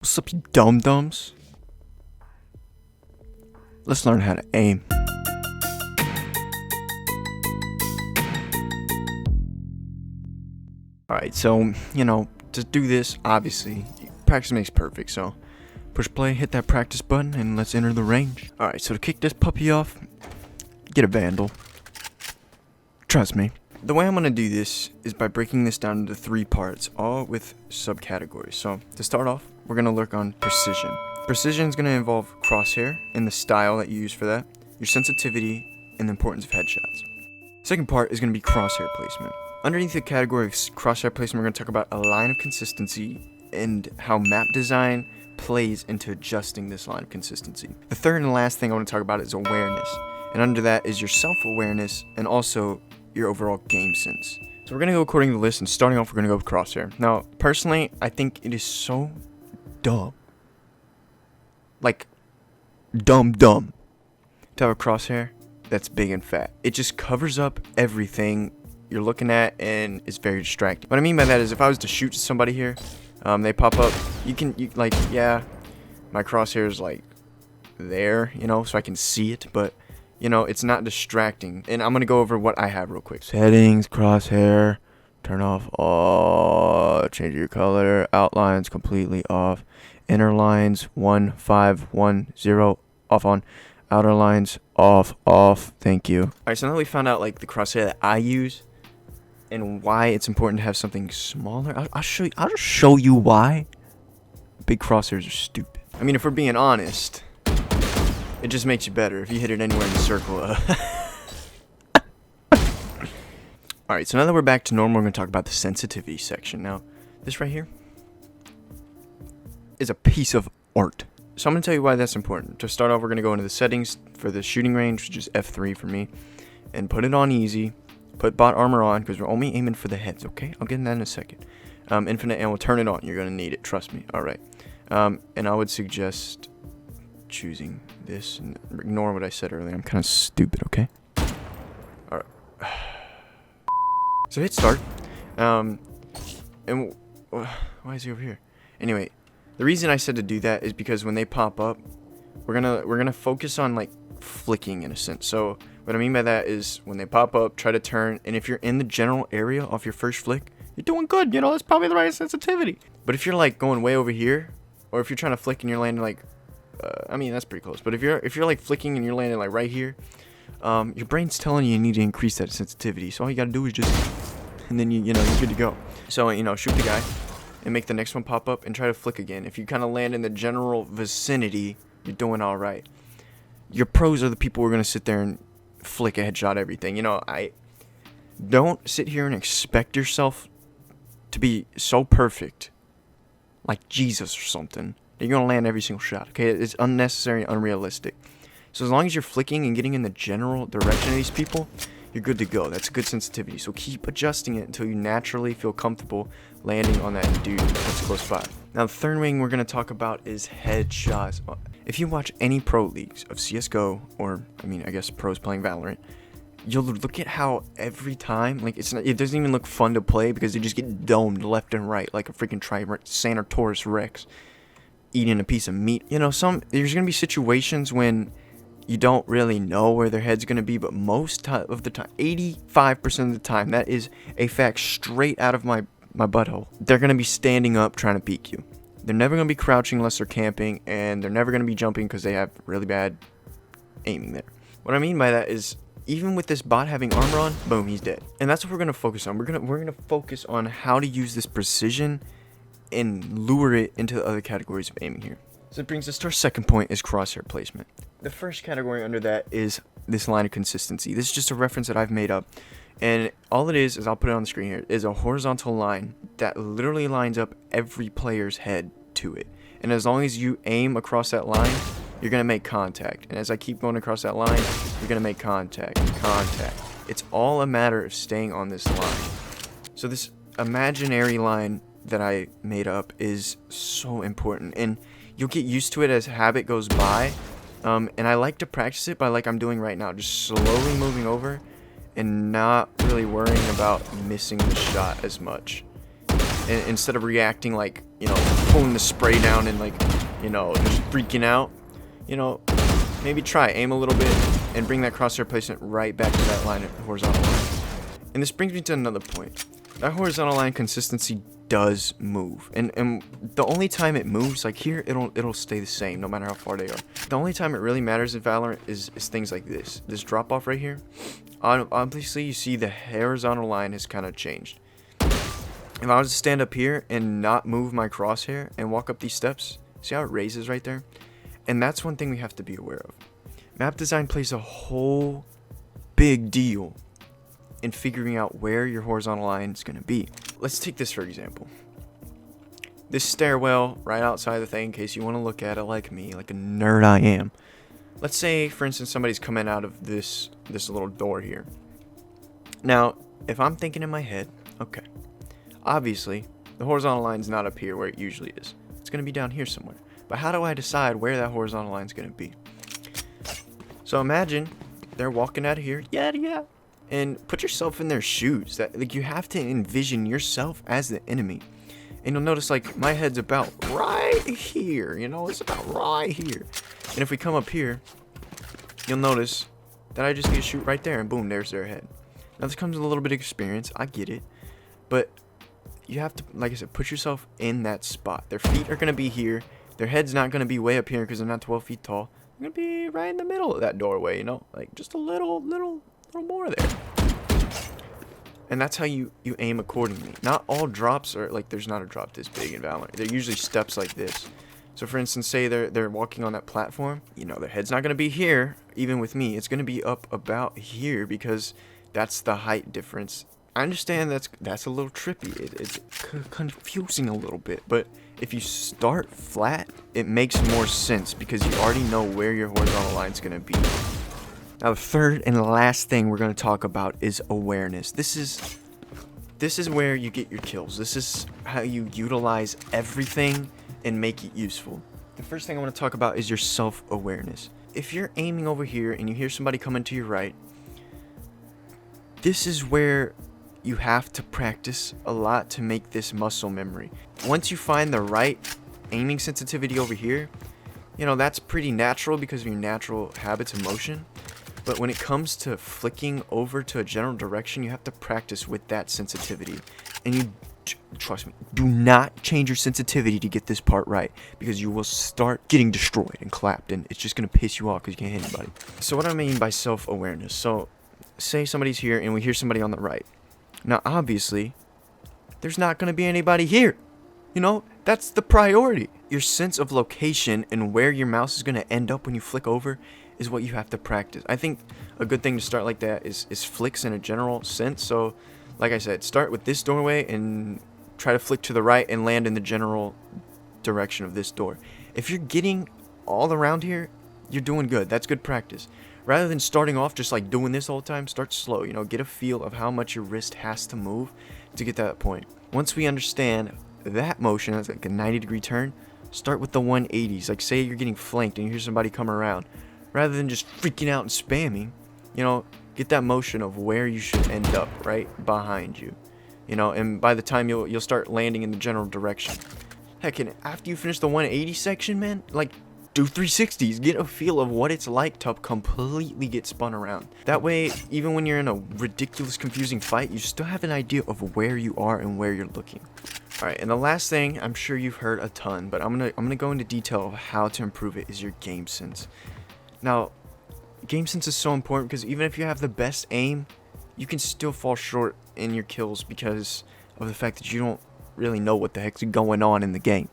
What's up, you dum-dums? Let's learn how to aim. Alright, so, to do this, obviously, practice makes perfect, so push play, hit that practice button, and let's enter the range. Alright, so to kick this puppy off, get a Vandal. Trust me. The way I'm going to do this is by breaking this down into 3 parts, all with subcategories. So, to start off, we're going to look on precision. Precision is going to involve crosshair and the style that you use for that, your sensitivity, and the importance of headshots. Second part is going to be crosshair placement. Underneath the category of crosshair placement, we're going to talk about a line of consistency and how map design plays into adjusting this line of consistency. The third and last thing I want to talk about is awareness. And under that is your self-awareness and also your overall game sense. So we're going to go according to the list, and starting off, we're going to go with crosshair. Now, personally, I think it is so dumb. Like, dumb to have a crosshair that's big and fat. It just covers up everything you're looking at, and it's very distracting. What I mean by that is, if I was to shoot somebody here, they pop up, yeah, my crosshair is like there, so I can see it, but it's not distracting. And I'm going to go over what I have real quick. Settings, crosshair, turn off all, change your color, outlines completely off, inner lines 1, 5, 1, 0, off on, outer lines off, thank you. Alright, so now that we found out the crosshair that I use and why it's important to have something smaller, I'll just show you why big crosshairs are stupid. I mean, if we're being honest, it just makes you better if you hit it anywhere in the circle. Alright, so now that we're back to normal, we're going to talk about the sensitivity section. Now, this right here is a piece of art. So I'm going to tell you why that's important. To start off, we're going to go into the settings for the shooting range, which is F3 for me, and put it on easy. Put bot armor on, because we're only aiming for the heads, okay? I'll get in that in a second. Infinite, and we'll turn it on. You're going to need it, trust me. Alright. And I would suggest choosing this, and ignore what I said earlier. I'm kind of stupid, okay? Alright. So hit start. And why is he over here? Anyway, the reason I said to do that is because when they pop up, we're gonna focus on flicking in a sense. So what I mean by that is when they pop up, try to turn, and if you're in the general area off your first flick, you're doing good. That's probably the right sensitivity. But if you're going way over here, or if you're trying to flick and you're landing I mean, that's pretty close. But if you're flicking and you're landing right here, your brain's telling you need to increase that sensitivity. So all you gotta do is just, and then you're good to go. So shoot the guy and make the next one pop up and try to flick again. If you kind of land in the general vicinity, you're doing all right. Your pros are the people who are gonna sit there and flick a headshot everything. I don't sit here and expect yourself to be so perfect, like Jesus or something, that you're gonna land every single shot. Okay, it's unnecessary, unrealistic. So as long as you're flicking and getting in the general direction of these people, you're good to go. That's a good sensitivity. So keep adjusting it until you naturally feel comfortable landing on that dude that's close by. Now the third thing we're gonna talk about is headshots. If you watch any pro leagues of CS:GO, or I guess pros playing Valorant, you'll look at how every time, it doesn't even look fun to play because they just get domed left and right like a freaking Tyrannosaurus Rex eating a piece of meat. There's gonna be situations when you don't really know where their head's gonna be, but most of the time, 85% of the time, that is a fact straight out of my butthole, they're gonna be standing up trying to peek you. They're never gonna be crouching unless they're camping, and they're never gonna be jumping because they have really bad aiming there. What I mean by that is, even with this bot having armor on, boom, he's dead. And that's what we're gonna focus on. We're gonna focus on how to use this precision and lure it into the other categories of aiming here. So it brings us to our second point, is crosshair placement. The first category under that is this line of consistency. This is just a reference that I've made up. And all it is I'll put it on the screen here, is a horizontal line that literally lines up every player's head to it. And as long as you aim across that line, you're going to make contact. And as I keep going across that line, you're going to make contact. It's all a matter of staying on this line. So this imaginary line that I made up is so important. And you'll get used to it as habit goes by. And I like to practice it by I'm doing right now, just slowly moving over and not really worrying about missing the shot as much. And instead of reacting boom, pulling the spray down and like, just freaking out, maybe try aim a little bit and bring that crosshair placement right back to that line, horizontal line. And this brings me to another point. That horizontal line consistency does move, and the only time it moves, like here, it'll stay the same no matter how far they are. The only time it really matters in Valorant is things like this drop off right here. Obviously, you see the horizontal line has kind of changed. If I was to stand up here and not move my crosshair and walk up these steps, see how it raises right there? And that's one thing we have to be aware of. Map design plays a whole big deal in figuring out where your horizontal line is going to be. Let's take this for example. This stairwell right outside the thing, in case you want to look at it like me, like a nerd I am. Let's say, for instance, somebody's coming out of this little door here. Now, if I'm thinking in my head, okay, obviously, the horizontal line's not up here where it usually is. It's going to be down here somewhere. But how do I decide where that horizontal line's going to be? So imagine they're walking out of here, yeah, and put yourself in their shoes. That, like, you have to envision yourself as the enemy. And you'll notice, like, my head's about right here, it's about right here. And if we come up here, you'll notice that I just need to shoot right there, and boom, there's their head. Now, this comes with a little bit of experience, I get it, but you have to, like I said, put yourself in that spot. Their feet are going to be here. Their head's not going to be way up here because they're not 12 feet tall. They're going to be right in the middle of that doorway, like just a little more there. And that's how you aim accordingly. Not all drops are, like, there's not a drop this big in Valorant. They're usually steps like this. So for instance, say they're walking on that platform, their head's not going to be here, even with me. It's going to be up about here because that's the height difference. I understand that's a little trippy. It's confusing a little bit, but if you start flat, it makes more sense because you already know where your horizontal line's going to be. Now, the third and last thing we're going to talk about is awareness. This is where you get your kills. This is how you utilize everything and make it useful. The first thing I want to talk about is your self-awareness. If you're aiming over here and you hear somebody coming to your right, this is where you have to practice a lot to make this muscle memory. Once you find the right aiming sensitivity over here, that's pretty natural because of your natural habits of motion. But when it comes to flicking over to a general direction, you have to practice with that sensitivity. And you, trust me, do not change your sensitivity to get this part right, because you will start getting destroyed and clapped, and it's just going to piss you off because you can't hit anybody. So what I mean by self-awareness. So say somebody's here and we hear somebody on the right. Now, obviously, there's not going to be anybody here. That's the priority. Your sense of location and where your mouse is going to end up when you flick over is what you have to practice. I think a good thing to start like that is flicks in a general sense. So, like I said, start with this doorway and try to flick to the right and land in the general direction of this door. If you're getting all around here, you're doing good. That's good practice. Rather than starting off just like doing this all the time, start slow. Get a feel of how much your wrist has to move to get to that point. Once we understand that motion, that's like a 90-degree turn, start with the 180s. Like, say you're getting flanked and you hear somebody come around. Rather than just freaking out and spamming, get that motion of where you should end up right behind you. And by the time you'll start landing in the general direction. Heck, and after you finish the 180 section, man, like, do 360s. Get a feel of what it's like to completely get spun around. That way, even when you're in a ridiculous, confusing fight, you still have an idea of where you are and where you're looking. Alright, and the last thing, I'm sure you've heard a ton, but I'm gonna go into detail of how to improve it, is your game sense. Now, game sense is so important because even if you have the best aim, you can still fall short in your kills because of the fact that you don't really know what the heck's going on in the game.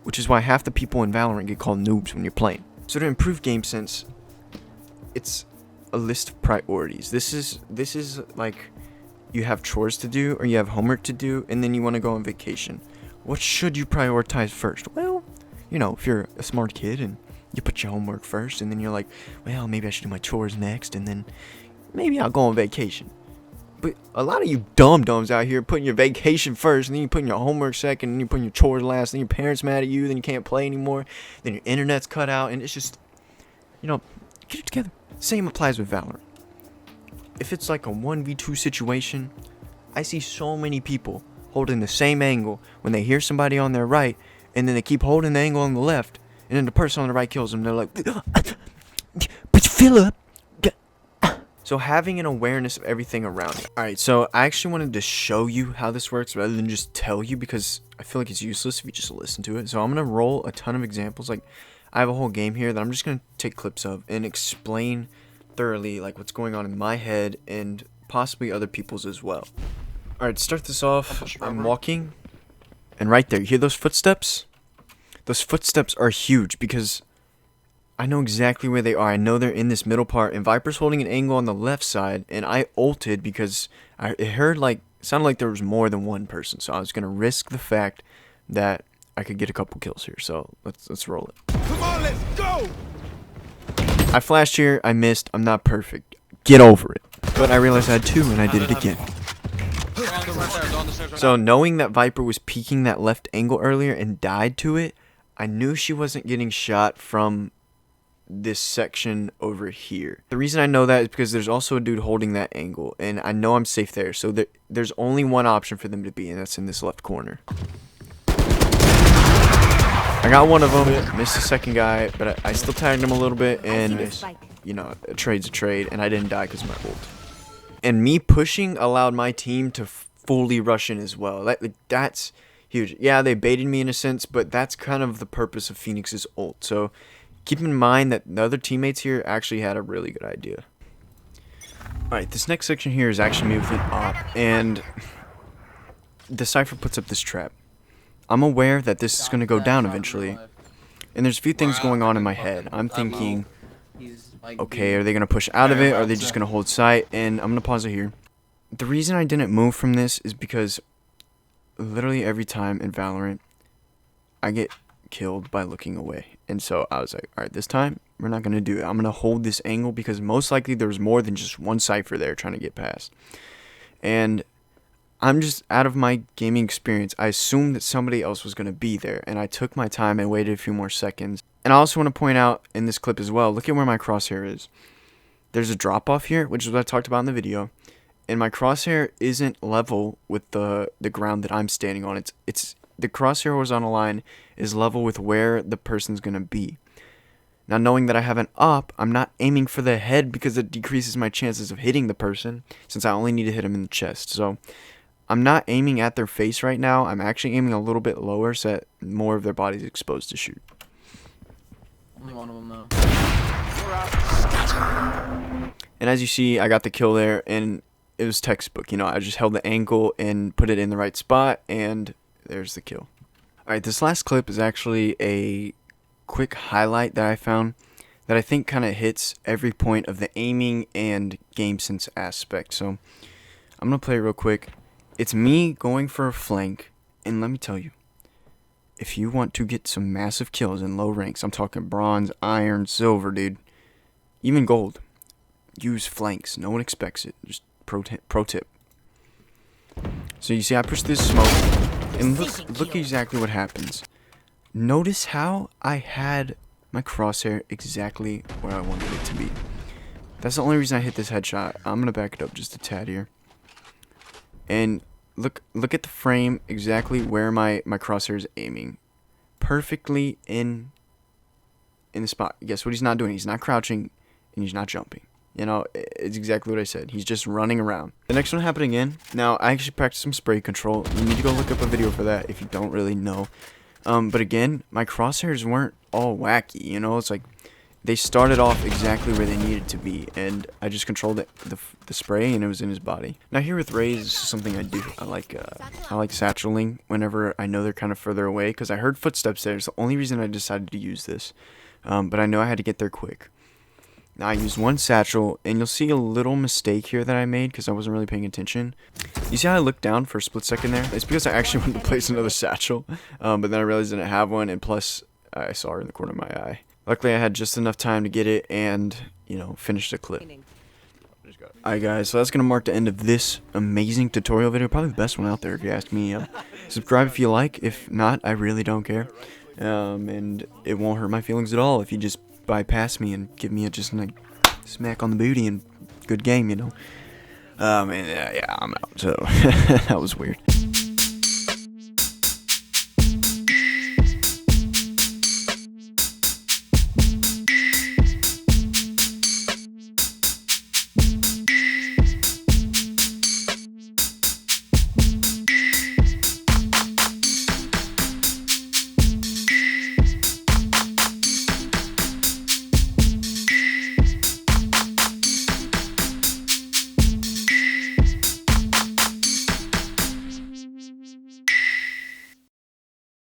Which is why half the people in Valorant get called noobs when you're playing. So to improve game sense, it's a list of priorities. This is like you have chores to do or you have homework to do and then you want to go on vacation. What should you prioritize first? Well, if you're a smart kid and you put your homework first, and then you're like, well, maybe I should do my chores next, and then maybe I'll go on vacation. But a lot of you dum-dums out here putting your vacation first, and then you're putting your homework second, and then you're putting your chores last, then your parents mad at you, then you can't play anymore, then your internet's cut out, and it's just, get it together. Same applies with Valorant. If it's like a 1v2 situation, I see so many people holding the same angle when they hear somebody on their right, and then they keep holding the angle on the left, and then the person on the right kills them. They're like, but Philip. So having an awareness of everything around it. Alright, so I actually wanted to show you how this works rather than just tell you, because I feel like it's useless if you just listen to it. So I'm going to roll a ton of examples. Like, I have a whole game here that I'm just going to take clips of and explain thoroughly like what's going on in my head and possibly other people's as well. Alright, to start this off, I'm walking, and right there, you hear those footsteps? Those footsteps are huge because I know exactly where they are. I know they're in this middle part, and Viper's holding an angle on the left side, and I ulted because it sounded like there was more than one person, so I was gonna risk the fact that I could get a couple kills here. So let's roll it. Come on, let's go. I flashed here. I missed. I'm not perfect. Get over it. But I realized I had two, and I did it again. So knowing that Viper was peeking that left angle earlier and died to it, I knew she wasn't getting shot from this section over here. The reason I know that is because there's also a dude holding that angle, and I know I'm safe there. So there's only one option for them to be, and that's in this left corner. I got one of them, missed the second guy, but I still tagged him a little bit, and you know, a trade's a trade, and I didn't die because of my ult. And me pushing allowed my team to fully rush in as well. That's huge. Yeah, they baited me in a sense, but that's kind of the purpose of Phoenix's ult. So keep in mind that the other teammates here actually had a really good idea. Alright, this next section here is actually me with an op, and the Cypher puts up this trap. I'm aware that this is going to go down eventually, and there's a few things going on in my head. I'm thinking, okay, are they going to push out of it, or are they just going to hold sight? And I'm going to pause it here. The reason I didn't move from this is because literally every time in Valorant, I get killed by looking away. And so I was like, alright, this time we're not going to do it. I'm going to hold this angle because most likely there was more than just one Cypher there trying to get past. And I'm just out of my gaming experience. I assumed that somebody else was going to be there, and I took my time and waited a few more seconds. And I also want to point out in this clip as well, look at where my crosshair is. There's a drop off here, which is what I talked about in the video. And my crosshair isn't level with the ground that I'm standing on. It's the crosshair horizontal line is level with where the person's going to be. Now, knowing that I have an up, I'm not aiming for the head because it decreases my chances of hitting the person, since I only need to hit them in the chest. So I'm not aiming at their face right now. I'm actually aiming a little bit lower so that more of their body's exposed to shoot. Only one of them though. And as you see, I got the kill there, and it was textbook. You know, I just held the angle and put it in the right spot, and there's the kill. Alright, this last clip is actually a quick highlight that I found that I think kind of hits every point of the aiming and game sense aspect. So I'm going to play it real quick. It's me going for a flank, and let me tell you, if you want to get some massive kills in low ranks, I'm talking bronze, iron, silver, dude, even gold, use flanks. No one expects it. Just pro tip. So you see, I push this smoke, and look exactly what happens. Notice how I had my crosshair exactly where I wanted it to be. That's the only reason I hit this headshot. I'm gonna back it up just a tad here. And look at the frame, exactly where my crosshair is aiming. Perfectly in the spot. Guess what he's not doing? He's not crouching, and he's not jumping. You know, it's exactly what I said. He's just running around. The next one happened again. Now, I actually practiced some spray control. You need to go look up a video for that if you don't really know. But again, my crosshairs weren't all wacky, you know? It's like they started off exactly where they needed to be, and I just controlled the spray, and it was in his body. Now here with Raze, this is something I do. I like satcheling whenever I know they're kind of further away, because I heard footsteps there. It's the only reason I decided to use this. But I know I had to get there quick. Now I used one satchel, and you'll see a little mistake here that I made because I wasn't really paying attention. You see how I looked down for a split second there? It's because I actually wanted to place another satchel, but then I realized I didn't have one, and plus I saw her in the corner of my eye. Luckily I had just enough time to get it and, you know, finish the clip. Alright guys, so that's going to mark the end of this amazing tutorial video. Probably the best one out there if you ask me. Subscribe if you like. If not, I really don't care. And it won't hurt my feelings at all if you just bypass me and give me just a smack on the booty and good game, you know. And yeah, I'm out. So that was weird.